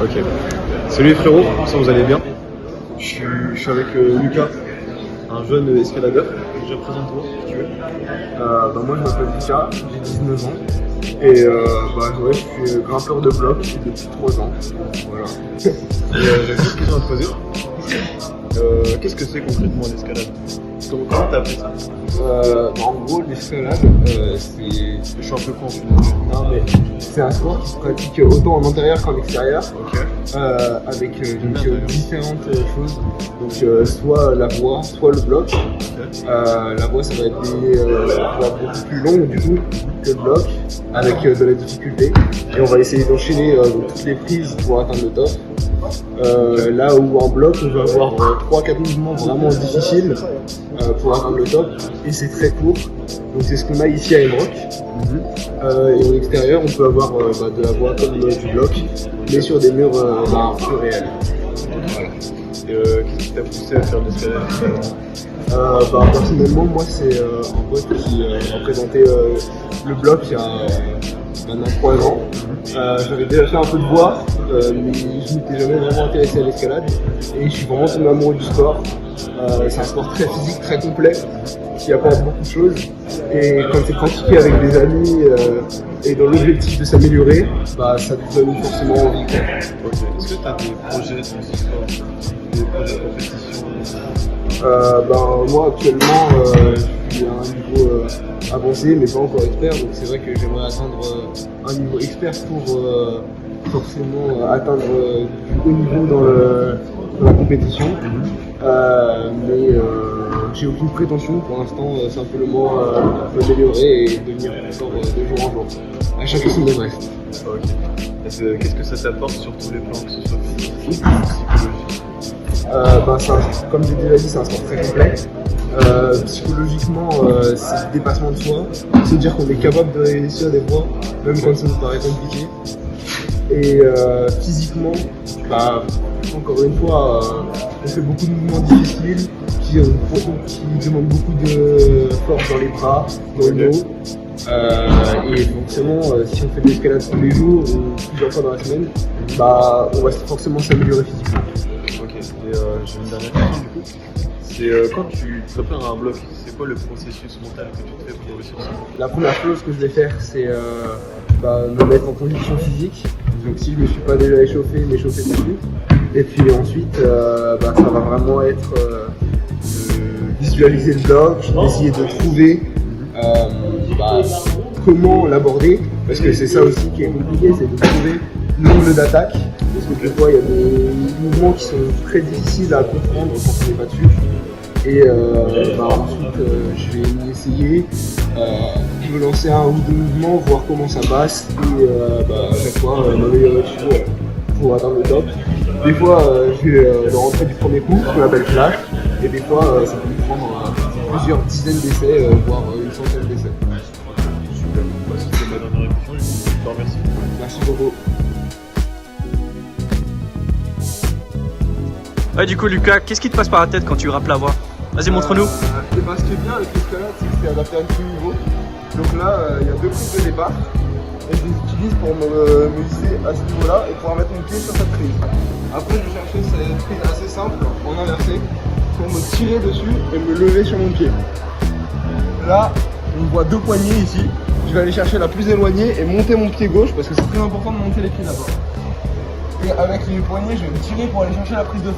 Ok. Salut les frérots, ça vous allez bien? Je suis avec Lucas, un jeune escaladeur. Je présente toi, si tu veux. Moi je m'appelle Lucas, j'ai 19 ans. Et ouais, je suis grimpeur de bloc depuis 3 ans. Voilà. J'ai une petite question à te poser. Qu'est-ce que c'est concrètement l'escalade? Comment t'as appris ça? En gros, l'escalade, c'est. Je suis un peu con, non, mais c'est un sport qui se pratique autant en intérieur qu'en extérieur. Ok. Avec différentes choses. Donc, soit la voie, soit le bloc. Okay. La voie, ça va être des voies beaucoup plus longues du coup que le bloc, avec de la difficulté. Et on va essayer d'enchaîner toutes les prises pour atteindre le top. Là où en bloc on va avoir 3-4 mouvements vraiment difficiles pour atteindre le top, et c'est très court, donc c'est ce qu'on a ici à Emerauc. Et en extérieur on peut avoir de la voie comme du bloc, mais sur des murs plus réels. Voilà. Qu'est-ce qui t'a poussé à faire de l'escalade? Personnellement, moi c'est un pote qui a présenté le bloc il y a maintenant 3 ans. J'avais déjà fait un peu de voie, mais je m'étais jamais vraiment intéressé à l'escalade, et je suis vraiment tombé amoureux du sport. C'est un sport très physique, très complet, qui apporte beaucoup de choses, et quand c'est pratiqué avec des amis et dans l'objectif de s'améliorer, ça te donne forcément envie. Okay. Est-ce que tu as des projets dans ce sport, des projets de compétition? Moi actuellement je suis à un niveau avancé mais pas encore expert, donc c'est vrai que j'aimerais atteindre un niveau expert pour forcément atteindre du haut niveau dans la compétition. Mais j'ai aucune prétention pour l'instant, simplement m'améliorer et devenir plus fort de jour en jour. À chacun son degré. Ok. Qu'est-ce que ça t'apporte sur tous les plans, que ce soit physique ou psychologique? Comme j'ai déjà dit, c'est un sport très complet. Psychologiquement, c'est le dépassement de soi, se dire qu'on est capable de réussir des voies, même quand ça nous paraît compliqué. Et physiquement, encore une fois, on fait beaucoup de mouvements difficiles qui demandent beaucoup de force dans les bras, dans le dos. Et forcément, si on fait de l'escalade tous les jours ou plusieurs fois dans la semaine, on va forcément s'améliorer physiquement. Ok, et j'ai une dernière question du coup. C'est quand tu prépares un bloc, c'est quoi le processus mental que tu te fais pour réussir ça? La première chose que je vais faire, c'est me mettre en condition physique. Donc si je ne me suis pas déjà échauffé, m'échauffer tout de suite. Et puis ensuite, ça va vraiment être de visualiser le bloc, d'essayer de trouver comment l'aborder, parce que c'est ça aussi qui est compliqué, c'est de trouver l'angle d'attaque, parce que des fois il y a des mouvements qui sont très difficiles à comprendre quand on n'est pas dessus. Et ensuite je vais m'y essayer, me lancer un ou deux mouvements, voir comment ça passe, et à chaque fois m'améliorer dessus pour atteindre le top. Des fois je vais le rentrer du premier coup, ce qu'on appelle flash, et des fois ça peut me prendre plusieurs dizaines d'essais, voire une centaine d'essais. Super, c'était ma dernière question, je te remercie. Merci beaucoup. Ouais, du coup Lucas, qu'est-ce qui te passe par la tête quand tu grimpes la voie? Vas-y, montre-nous. Ce qui est bien avec l'escalade, c'est que c'est adapté à tout niveau. Donc là, il y a 2 prises de départ, et je les utilise pour me hisser à ce niveau-là et pouvoir mettre mon pied sur cette prise. Après, je vais chercher cette prise assez simple, en inversé, pour me tirer dessus et me lever sur mon pied. Là, on voit 2 poignées ici. Je vais aller chercher la plus éloignée et monter mon pied gauche, parce que c'est très important de monter les pieds d'abord. Et avec les poignets, je vais me tirer pour aller chercher la prise de fin.